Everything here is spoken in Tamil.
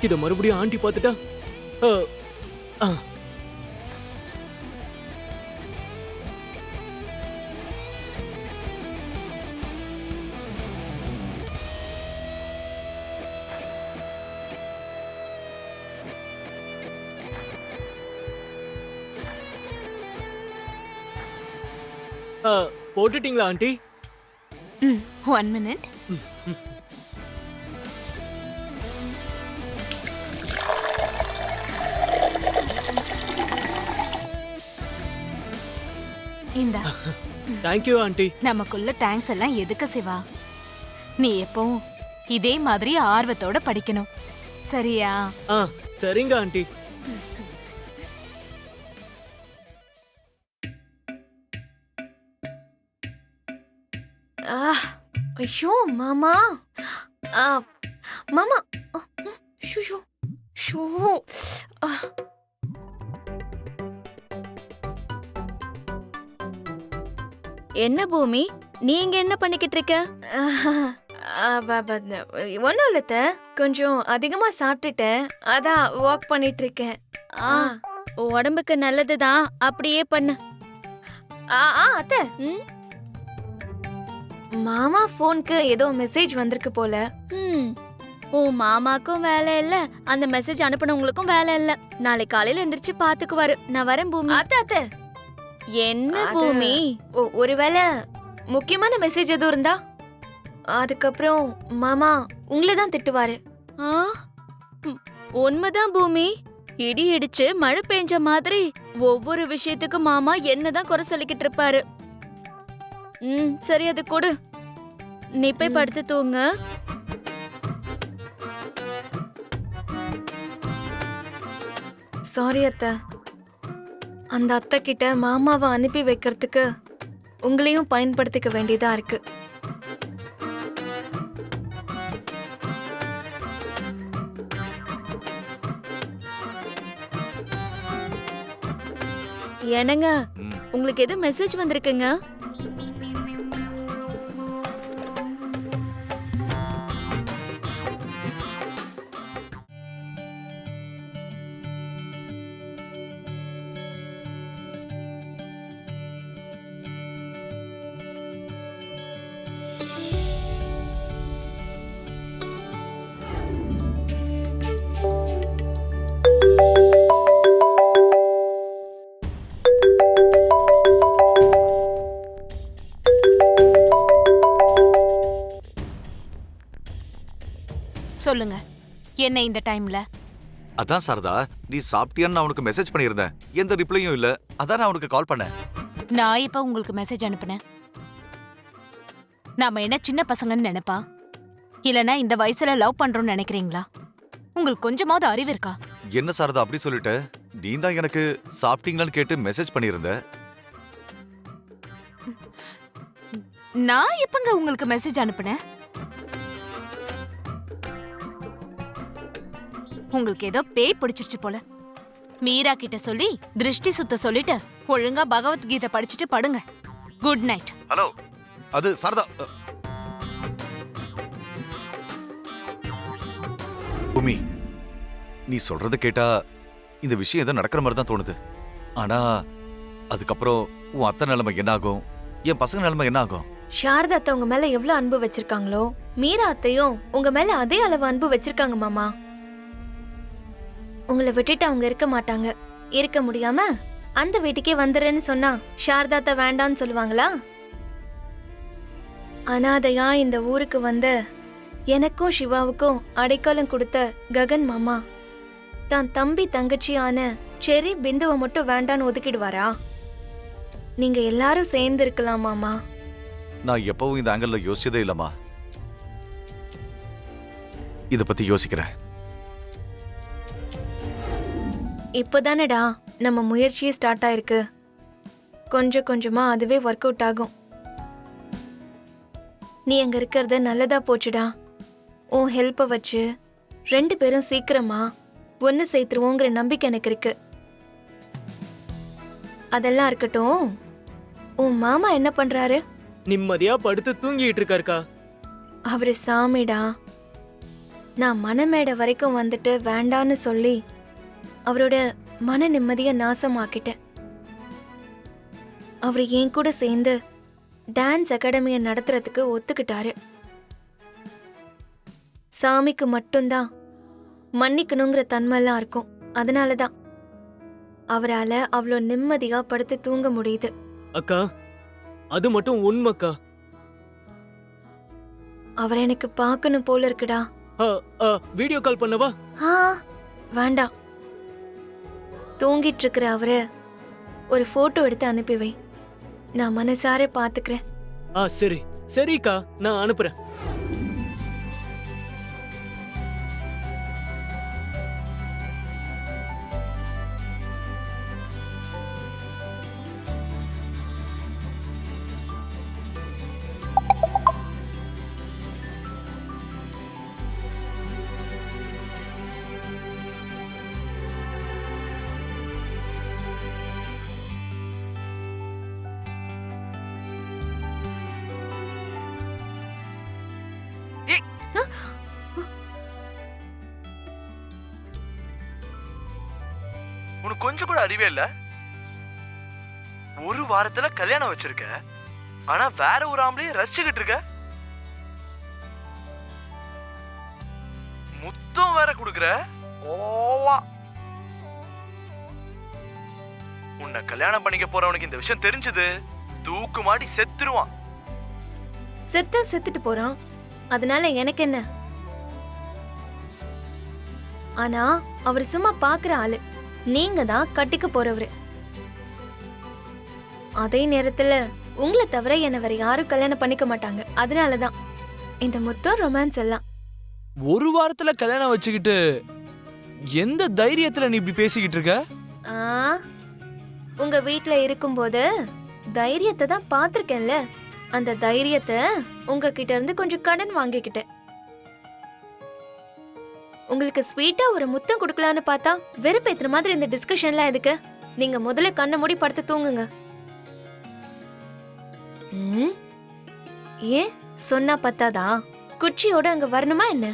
இத மறுபடியும் ஆண்டி பார்த்துட்டா? அ, அ. அ, போட்டுட்டீங்களா ஆண்டி? ம் 1 மினிட். இந்தா. Thank you aunty. நமக்குள்ள தேங்க்ஸ் எல்லாம் எதுக்கு சிவா? நீ எப்பவும் இதே மாதிரி ஆர்வத்தோட படிக்கணும், சரியா? ஆ, சரிங்க ஆண்டி. ஐயோ மாமா, ஆ, மாமா, ஷூ ஷூ ஷூ. என்ன பூமி, நீங்க என்ன பண்ணிக்கிட்டு இருக்க? ஒன்றும் இல்லத்த, கொஞ்சம் அதிகமா சாப்பிட்டுட்டேன், அதான் வாக் பண்ணிட்டு இருக்கேன். ஆ, உடம்புக்கு நல்லதுதான், அப்படியே பண்ணு. அத்தை, ம், மாமா போனுக்கு ஏதோ மெசேஜ் வந்திருக்கு போல. ம். உன் மாமாக்கும் வேலை இல்ல, அந்த மெசேஜ் அனுப்புனவங்களுக்கும் வேலை இல்ல. நாளைக்கு காலையில எந்திரிச்சு பாத்துக்குவாரு. நான் வரேன் பூமி. அத்தை அத்தை, என்ன அது- பூமி? ஒருவேளை முக்கியமான மெசேஜ் எதுவும் இருந்தா அதுக்கப்புறம் மாமா உங்களை தான் திட்டுவாரு. ஆ, ம், உண்மைதான் பூமி. இடி இடிச்சு மழை பெஞ்ச மாதிரி ஒவ்வொரு விஷயத்துக்கும் மாமா என்னதான் குறை சொல்லிக்கிட்டு இருப்பாரு. ம், சரி, அது கொடு. நீ போய் படுத்து தூங்க. சாரி அத்தை, அந்த அத்தை கிட்ட மாமாவை அனுப்பி வைக்கிறதுக்கு உங்களையும் பயன்படுத்திக்க வேண்டியதா இருக்கு. என்னங்க, உங்களுக்கு எது மெசேஜ் வந்திருக்குங்க? சொல்லுங்க, என்ன இந்த டைம்ல? அதான் சாரதா, நீ சாப்பிட்டியான்னு நான் உனக்கு மெசேஜ் பண்ணியிருந்தேன். எந்த ரிப்ளையும் இல்ல. அதான் நான் உனக்கு கால் பண்ணேன். நான் இப்ப உங்களுக்கு மெசேஜ் அனுப்புனேன். நாம என்ன சின்ன பசங்கன்னு நினைப்பா? இல்லனா இந்த வயசுல லவ் பண்றோம்னு நினைக்கிறீங்களா? உங்களுக்கு கொஞ்சமாவது அறிவு இருக்கா? என்ன சாரதா அப்படி சொல்லிட்ட? நீ தான் எனக்கு சாப்பிட்டீங்களான்னு கேட்டு மெசேஜ் பண்ணியிருந்த. நான் எப்பங்க உங்களுக்கு மெசேஜ் அனுப்புனேன்? உங்களுக்கு ஏதோ பேய் பிடிச்சிருச்சு போல. மீரா கிட்ட சொல்லி திருஷ்டி சுத்த சொல்லிட்டு ஒழுங்கா பகவத்கீதை படிச்சுட்டு படுங்க. Good night. ஹலோ, அது சாரதா. பூமி, நீ சொல்றத கேட்டா இந்த விஷயம் ஏதோ நடக்கிற மாதிரி தான் தோணுது. ஆனா அதுக்கப்புறம் உன் அத்தை நிலைமை என்ன ஆகும், என் பசங்க நிலைமை என்ன ஆகும்? சாரதா அத்தை உங்க மேல எவ்வளவு அன்பு வச்சிருக்காங்களோ, மீரா அத்தையும் உங்க மேல அதே அளவு அன்பு வச்சிருக்காங்க மாமா. உங்களை விட்டுட்டு அவங்க இருக்க மாட்டாங்க. இருக்க முடியாம அந்த வீட்டுக்கே வந்துடுறேன்னு சொன்னா சாரதா அத்தை வேண்டான்னு சொல்லுவாங்களா? அனாதையா இந்த ஊருக்கு வந்த எனக்கும் சிவாவுக்கும் அடைக்கலம் கொடுத்த ககன் மாமா தான் தம்பி தங்கச்சியான செரி பிந்துவை மட்டும் வேண்டான்னு ஒதுக்கிடுவாரா? நீங்க எல்லாரும் சேர்ந்து இருக்கலாம் மாமா. நான் எப்பவும் இந்த ஆங்கிள் யோசிச்சதே இல்லம்மா. இத பத்தி யோசிக்கிறேன். இப்போதானடா நம்ம முயற்சியே ஸ்டார்ட் ஆயிருக்கு. கொஞ்சம் கொஞ்சமா அதுவே ஒர்க் அவுட் ஆகும். நீ அங்க இருக்கிறது நல்லதா போச்சுடா. உன் ஹெல்ப்பை வச்சு 2 பேரும் சீக்கிரமா ஒன்னு சேர்த்துருவோங்கிற நம்பிக்கை எனக்கு இருக்கு. அதெல்லாம் இருக்கட்டும், உன் மாமா என்ன பண்றாரு? நிம்மதியா படுத்து தூங்கிட்டு இருக்காருக்கா. அவரு சாமிடா. நான் மனமேடை வரைக்கும் வந்துட்டு வேண்டான்னு சொல்லி அவரோட மன நிம்மதிய நாசமாக்கிட்டேன். அவர் என் கூட சேர்ந்து டான்ஸ் அகாடமியை நடத்துறதுக்கு ஒத்துக்கிட்டாரு. சாமிக்கு மட்டும்தான் மன்னிக்கணுங்கிற தன்மைலாம் இருக்கும். அதனாலதான் அவரால அவ்வளோ நிம்மதியா படுத்து தூங்க முடியுது. அக்கா அது மட்டும் உண்மைக்கா. அவரை எனக்கு பார்க்கணும் போல இருக்குடா. வீடியோ கால் பண்ணவா? ஆ வேண்டாம். தூங்கிட்டு இருக்கிற அவரை ஒரு போட்டோ எடுத்து அனுப்பி வை. நான் மனசார பாத்துக்கிறேன். சரி சரிக்கா, நான் அனுப்புறேன். உனக்கு கொஞ்சம் கூட அறிவே இல்ல. ஒரு வாரத்துல கல்யாணம் வச்சிருக்க, ஆனா வேற ஒரு ஆம்பளைய ரசிச்சுக்கிட்டு இருக்க. முத்தம் வேற குடுக்கற. ஓவா. உன்னை கல்யாணம் பண்ணிக்க போறவனுக்கு இந்த விஷயம் தெரிஞ்சது தூக்கு மாடி செத்துருவான். செத்துட்டு போறான், அதனால எனக்கு என்ன? ஆனா அவர் சும்மா பாக்குற ஆளு, நீங்க தான் கட்டிக்க போறவரு. அதே நேரத்துல உங்களை தவிர என்ன வேற யாரும் கல்யாணம் பண்ணிக்க மாட்டாங்க. அதனாலதான் இந்த மொத்தம் ரொமான்ஸ் எல்லாம். ஒரு வாரத்துல கல்யாணம் வச்சுக்கிட்டு எந்த தைரியத்துல நீ இப்படி பேசிக்கிட்டு இருக்க? உங்க வீட்ல இருக்கும்போது தைரியத்தை தான் பாத்திருக்கேன்ல. அந்த தைரியத்தை உங்ககிட்ட இருந்து கொஞ்சம் கடன் வாங்கிக்கிட்டேன். உங்களுக்கு ஸ்வீட்டா ஒரு முத்தம் கொடுக்கலான்னு பார்த்தா வெறுப்பேத்துற மாதிரி இந்த டிஸ்கஷன்லாம் எதுக்கு? நீங்க முதல்ல கண்ணை மூடி படுத்து தூங்குங்க. ஏன் சொன்னா பத்தாதா? குச்சியோட அங்க வரணுமா என்ன?